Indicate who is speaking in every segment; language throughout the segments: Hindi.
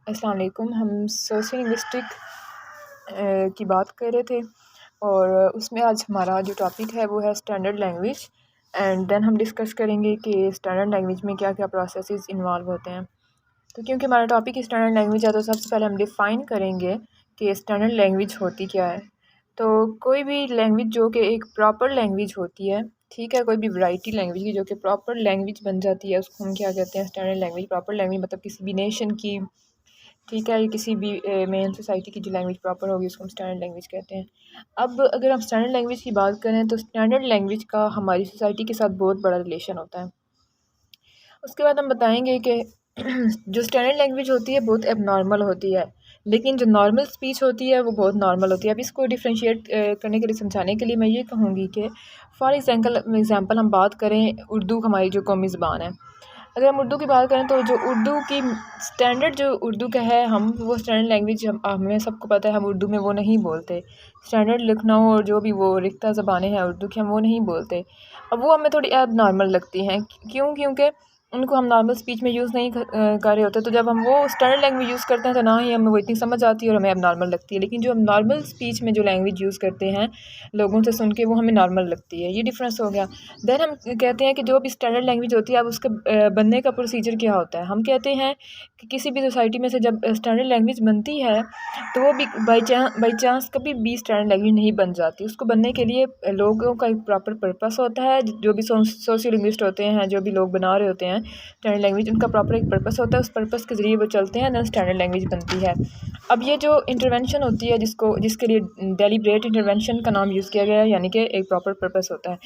Speaker 1: अस्सलाम वालेकुम। हम सोशल लिंग्विस्टिक की बात कर रहे थे और उसमें आज हमारा जो टॉपिक है वो है स्टैंडर्ड लैंग्वेज। एंड देन हम डिस्कस करेंगे कि स्टैंडर्ड लैंग्वेज में क्या क्या प्रोसेसेस इन्वॉल्व होते हैं। तो क्योंकि हमारा टॉपिक स्टैंडर्ड लैंग्वेज है तो सबसे पहले हम डिफ़ाइन करेंगे कि स्टैंडर्ड लैंग्वेज होती क्या है। तो कोई भी लैंग्वेज जो कि एक प्रॉपर लैंग्वेज होती है, ठीक है, कोई भी वैरायटी लैंग्वेज की जो कि प्रॉपर लैंग्वेज बन जाती है उसको हम क्या कहते हैं, स्टैंडर्ड लैंग्वेज। प्रॉपर लैंग्वेज मतलब किसी भी नेशन की, ठीक है, ये किसी भी मेन सोसाइटी की जो लैंग्वेज प्रॉपर होगी उसको हम स्टैंडर्ड लैंग्वेज कहते हैं। अब अगर हम स्टैंडर्ड लैंग्वेज की बात करें तो स्टैंडर्ड लैंग्वेज का हमारी सोसाइटी के साथ बहुत बड़ा रिलेशन होता है। उसके बाद हम बताएंगे कि जो स्टैंडर्ड लैंग्वेज होती है बहुत एबनॉर्मल होती है, लेकिन जो नॉर्मल स्पीच होती है वो बहुत नॉर्मल होती है। अब इसको डिफ्रेंशिएट करने के लिए, समझाने के लिए मैं ये कहूँगी कि फॉर एग्ज़ाम्पल हम बात करें उर्दू, हमारी जो कौमी ज़बान है। अगर हम उर्दू की बात करें तो जो उर्दू की स्टैंडर्ड जो उर्दू का है, हम वो स्टैंडर्ड लैंग्वेज हमें सबको पता है, हम उर्दू में वो नहीं बोलते। स्टैंडर्ड लखनऊ और जो भी वो रिक्ता ज़बानें हैं उर्दू की, हम वो नहीं बोलते। अब वो हमें थोड़ी अब नॉर्मल लगती हैं। क्योंकि उनको हम नॉर्मल स्पीच में यूज़ नहीं कर रहे होते। तो जब हम वो स्टैंडर्ड लैंग्वेज यूज़ करते हैं तो ना ही हमें वो इतनी समझ आती है और हमें अब नॉर्मल लगती है। लेकिन जो हम नॉर्मल स्पीच में जो लैंग्वेज यूज़ करते हैं लोगों से सुन के, वो हमें नॉर्मल लगती है। ये डिफरेंस हो गया। देन हम कहते हैं कि जो भी स्टैंडर्ड लैंग्वेज होती है, अब उसके बनने का प्रोसीजर क्या होता है। हम कहते हैं कि किसी भी सोसाइटी में से जब स्टैंडर्ड लैंग्वेज बनती है तो वो भी बाई चांस कभी भी स्टैंडर्ड लैंग्वेज नहीं बन जाती। उसको बनने के लिए लोगों का एक प्रॉपर पर्पस होता है। जो भी सोशियो लिंग्विस्ट होते हैं, जो भी लोग बना रहे होते हैं स्टैंडर्ड लैंग्वेज, उनका प्रॉपर एक पर्पस होता है। उस पर्पस के ज़रिए वो चलते हैं, देन स्टैंडर्ड लैंग्वेज बनती है। अब ये जो इंटरवेंशन होती है, जिसके लिए डेलिब्रेट इंटरवेंशन का नाम यूज़ किया गया है, यानी कि एक प्रॉपर पर्पस होता है।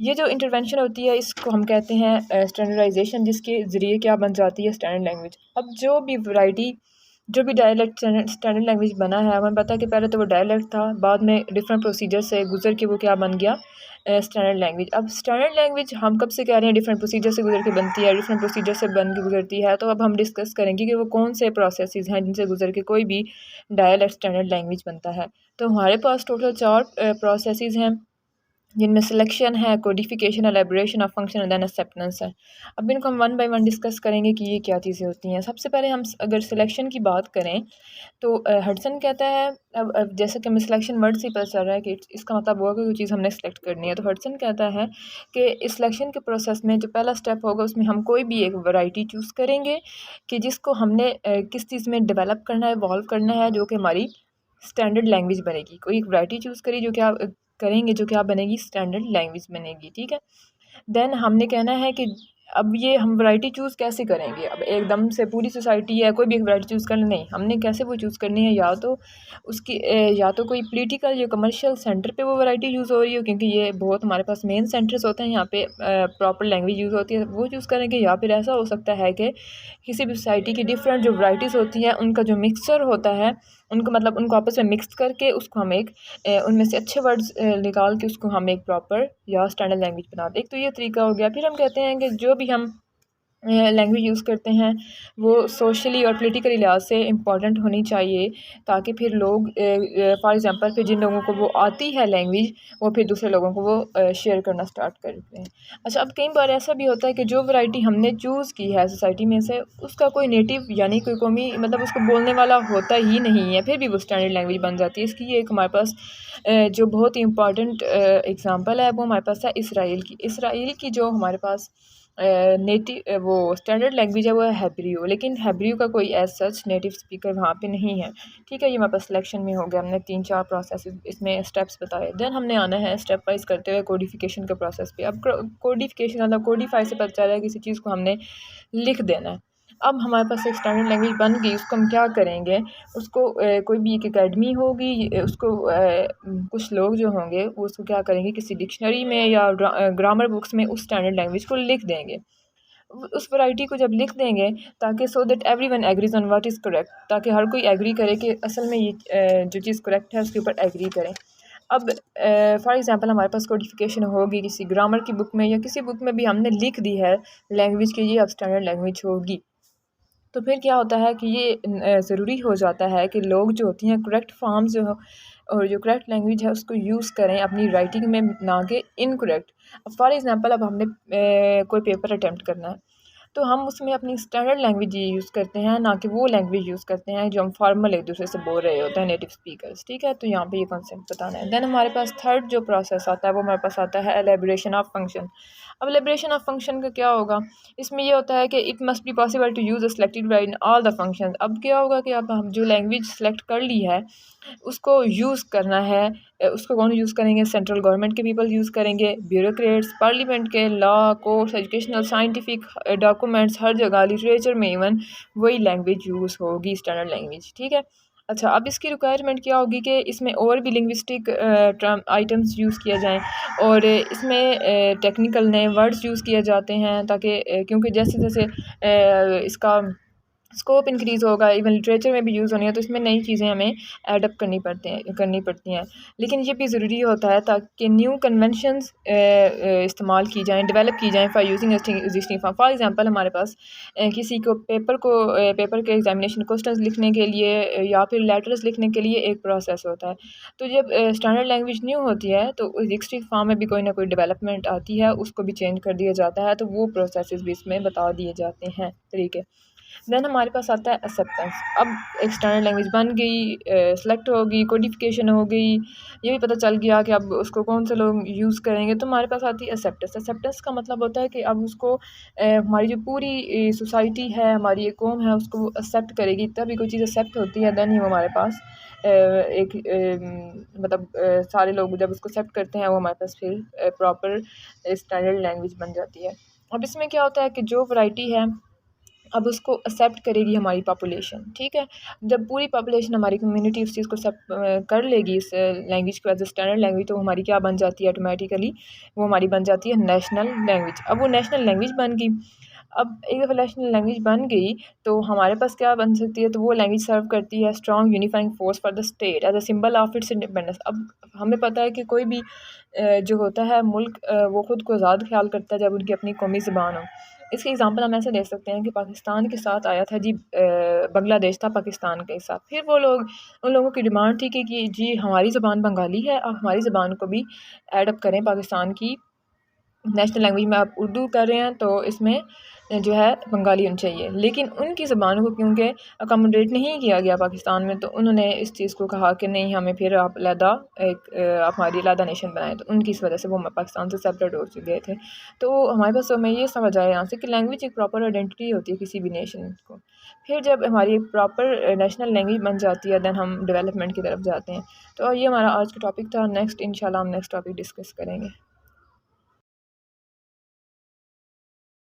Speaker 1: ये जो इंटरवेंशन होती है इसको हम कहते हैं स्टैंडर्डाइजेशन, जिसके ज़रिए क्या बन जाती है स्टैंडर्ड लैंग्वेज। अब जो भी वैरायटी, जो भी डायलेक्ट स्टैंडर्ड लैंग्वेज बना है, हमें पता है कि पहले तो वो डायलेक्ट था, बाद में डिफरेंट प्रोसीजर से गुजर के वो क्या बन गया, स्टैंडर्ड लैंग्वेज। अब स्टैंडर्ड लैंग्वेज हम कब से कह रहे हैं डिफरेंट प्रोसीजर से गुजर के बनती है, डिफरेंट प्रोसीजर से बन के गुजरती है। तो अब हम डिस्कस करेंगे कि वो कौन से प्रोसेसेस हैं जिनसे गुजर के कोई भी डायलेक्ट स्टैंडर्ड लैंग्वेज बनता है। तो हमारे पास टोटल 4 प्रोसेसेस हैं, जिनमें सिलेक्शन है, codification, elaboration of function and then acceptance है। अब इनको हम वन बाय वन डिस्कस करेंगे कि ये क्या चीज़ें होती हैं। सबसे पहले हम अगर सिलेक्शन की बात करें तो हडसन कहता है, अब जैसे कि हमें सिलेक्शन वर्ड से ही पता चल रहा है कि इसका मतलब हुआ कि कोई चीज़ हमने सेलेक्ट करनी है। तो हडसन कहता है कि इस सिलेक्शन के प्रोसेस में जो पहला स्टेप होगा उसमें हम कोई भी एक वैरायटी चूज़ करेंगे कि जिसको हमने किस चीज़ में डेवलप करना है, इवॉल्व करना है, जो कि हमारी स्टैंडर्ड लैंग्वेज बनेगी। कोई एक वैरायटी चूज़ करी जो कि आप करेंगे, जो कि आप बनेगी स्टैंडर्ड लैंग्वेज बनेगी, ठीक है। देन हमने कहना है कि अब ये हम वैरायटी चूज़ कैसे करेंगे। अब एकदम से पूरी सोसाइटी है, कोई भी एक वैरायटी चूज़ करनी नहीं, हमने कैसे वो चूज़ करनी है। या तो उसकी या तो कोई पॉलिटिकल या कमर्शियल सेंटर पे वो वैरायटी यूज़ हो रही हो, क्योंकि ये बहुत हमारे पास मेन सेंटर्स होते हैं यहाँ पे प्रॉपर लैंग्वेज यूज़ होती है, वो चूज़ करेंगे। या फिर ऐसा हो सकता है कि किसी भी सोसाइटी की डिफरेंट जो वैराइटीज़ होती हैं उनका जो मिक्सचर होता है, उनको मतलब उनको आपस में मिक्स करके उसको हम एक उनमें से अच्छे वर्ड्स निकाल के उसको हम एक प्रॉपर या स्टैंडर्ड लैंग्वेज बना दें। एक तो ये तरीका हो गया। फिर हम कहते हैं कि जो भी हम लैंग्वेज यूज़ करते हैं वो सोशली और पॉलिटिकली लिहाज से इम्पॉर्टेंट होनी चाहिए, ताकि फिर लोग फॉर एग्ज़ाम्पल फिर जिन लोगों को वो आती है लैंग्वेज, वो फिर दूसरे लोगों को वो शेयर करना स्टार्ट करते हैं। अच्छा, अब कई बार ऐसा भी होता है कि जो वैरायटी हमने चूज़ की है सोसाइटी में से, उसका कोई नेटिव यानी कोई कौमी मतलब उसको बोलने वाला होता ही नहीं है, फिर भी वो स्टैंडर्ड लैंग्वेज बन जाती है। इसकी ये एक हमारे पास जो बहुत ही इम्पॉर्टेंट एग्ज़ाम्पल है वो हमारे पास है इसराइल की। इसराइल की जो हमारे पास नेटिव वो स्टैंडर्ड लैंग्वेज है वो है हेब्रियो, लेकिन हेब्रियो का कोई एज सच नेटिव स्पीकर वहाँ पे नहीं है, ठीक है। ये हमारे पास सिलेक्शन में हो गया। हमने 3-4 प्रोसेस इसमें स्टेप्स बताए। देन हमने आना है स्टेप वाइज करते हुए कोडिफिकेशन के प्रोसेस पे। अब कोडिफिकेशन मतलब कोडिफाई से पता चल रहा है किसी चीज़ को हमने लिख देना है। अब हमारे पास एक स्टैंडर्ड लैंग्वेज बन गई, उसको हम क्या करेंगे, उसको कोई भी एक एकेडमी होगी, उसको कुछ लोग जो होंगे वो उसको क्या करेंगे, किसी डिक्शनरी में या ग्रामर बुक्स में उस स्टैंडर्ड लैंग्वेज को लिख देंगे। उस वैरायटी को जब लिख देंगे, ताकि so that everyone agrees on what is correct, ताकि हर कोई एग्री करे कि असल में ये जो चीज़ करेक्ट है उसके ऊपर एग्री करें। अब फॉर एग्ज़ाम्पल हमारे पास कोडिफिकेशन होगी किसी ग्रामर की बुक में या किसी बुक में भी हमने लिख दी है लैंग्वेज की, ये अब स्टैंडर्ड लैंग्वेज होगी। तो फिर क्या होता है कि ये ज़रूरी हो जाता है कि लोग जो होती हैं करेक्ट फॉर्म जो और जो करेक्ट लैंग्वेज है उसको यूज़ करें अपनी राइटिंग में, ना कि इनकरेक्ट। फॉर एग्ज़ाम्पल अब हमने कोई पेपर अटैम्प्ट करना है। तो हम उसमें अपनी स्टैंडर्ड लैंग्वेज यूज़ करते हैं, ना कि वो लैंग्वेज यूज़ करते हैं जो हम फॉर्मल एक दूसरे से बोल रहे होते हैं, नेटिव स्पीकर्स। ठीक है, तो यहाँ पे ये कॉन्सेप्ट बताना है। देन हमारे पास थर्ड जो प्रोसेस आता है वो हमारे पास आता है एलेबरेशन ऑफ फंक्शन। अब एलेबरेशन ऑफ फंक्शन का क्या होगा, इसमें ये होता है कि it must be possible to use a selected word in all the function. अब क्या होगा कि अब हम जो लैंग्वेज सेलेक्ट कर ली है उसको यूज़ करना है। उसको कौन यूज़ करेंगे, सेंट्रल गवर्नमेंट के पीपल यूज़ करेंगे, ब्यूरोक्रेट्स, पार्लियामेंट के, law, courts, educational, scientific documents, हर जगह लिटरेचर में इवन वही लैंग्वेज यूज़ होगी, स्टैंडर्ड लैंग्वेज। ठीक है, अच्छा अब इसकी रिक्वायरमेंट क्या होगी कि इसमें और भी लिंग्विस्टिक आइटम्स यूज़ किए जाएँ और इसमें टेक्निकल नए वर्ड्स यूज़ किए जाते हैं ताकि क्योंकि जैसे जैसे इसका स्कोप इंक्रीज़ होगा, इवन लिटरेचर में भी यूज़ होनी है, तो इसमें नई चीज़ें हमें ऐडअप करनी पड़ती हैं। लेकिन ये भी ज़रूरी होता है ताकि न्यू कन्वेंशंस इस्तेमाल की जाएँ, डेवलप की जाएँ for using existing form. For example हमारे पास किसी को पेपर के एग्जामिनेशन क्वेश्चंस लिखने के लिए या फिर लेटर्स लिखने के लिए एक प्रोसेस होता है। तो जब स्टैंडर्ड लैंग्वेज न्यू होती है तो एग्जिस्टिंग फॉर्म में भी कोई ना कोई डेवलपमेंट आती है, उसको भी चेंज कर दिया जाता है, तो वो प्रोसेसेस भी इसमें बता दिए जाते हैं तरीके। देन हमारे पास आता है एक्सेप्टेंस। अब एक स्टैंडर्ड लैंग्वेज बन गई, सेलेक्ट होगी, कोडिफिकेशन हो गई, ये भी पता चल गया कि अब उसको कौन से लोग यूज़ करेंगे, तो हमारे पास आती है एक्सेप्टेंस। एक्सेप्टेंस का मतलब होता है कि अब उसको हमारी जो पूरी सोसाइटी है, हमारी एक कौम है, उसको वो एक्सेप्ट करेगी, तभी कोई चीज़ एक्सेप्ट होती है, देन ही वो हमारे पास एक मतलब सारे लोग जब उसको एक्सेप्ट करते हैं वो हमारे पास फिर प्रॉपर स्टैंडर्ड लैंग्वेज बन जाती है। अब इसमें क्या होता है कि जो वैरायटी है अब उसको एक्सेप्ट करेगी हमारी पॉपुलेशन। ठीक है, जब पूरी पॉपुलेशन हमारी कम्युनिटी उस चीज़ को एक्सेप्ट कर लेगी इस लैंग्वेज को एज ए स्टैंडर्ड लैंग्वेज, तो हमारी क्या बन जाती है ऑटोमेटिकली, वो हमारी बन जाती है नेशनल लैंग्वेज। अब वो नेशनल लैंग्वेज बन गई, अब एक दफ़ा नेशनल लैंग्वेज बन गई तो हमारे पास क्या बन सकती है, तो वो लैंग्वेज सर्व करती है strong unifying force for the state as a symbol of its independence. अब हमें पता है कि कोई भी जो होता है मुल्क वो ख़ुद को आज़ाद ख्याल करता है जब उनकी अपनी कौमी ज़बान हो। इसके एग्ज़ाम्पल हम ऐसे दे सकते हैं कि पाकिस्तान के साथ आया था जी, बांग्लादेश था पाकिस्तान के साथ, फिर वो लोग, उन लोगों की डिमांड थी कि जी हमारी ज़बान बंगाली है, आप हमारी ज़बान को भी एडअप करें पाकिस्तान की नेशनल लैंग्वेज में। आप उर्दू कर रहे हैं तो इसमें जो है बंगाली होनी चाहिए, लेकिन उनकी ज़बान को क्योंकि अकोमोडेट नहीं किया गया पाकिस्तान में, तो उन्होंने इस चीज़ को कहा कि नहीं, हमें फिर आप आप हमारी अलहदा नेशन बनाएं, तो उनकी इस वजह से वो पाकिस्तान से सेपरेट हो गए थे। तो हमारे पास हमें ये समझ आया यहाँ से कि लैंग्वेज एक प्रॉपर आइडेंटिटी होती है किसी भी नेशन को। फिर जब हमारी एक प्रॉपर नेशनल लैंग्वेज बन जाती है, दैन हम डेवलपमेंट की तरफ जाते हैं। तो ये हमारा आज का टॉपिक था। नेक्स्ट इंशाल्लाह हम नेक्स्ट टॉपिक डिस्कस करेंगे।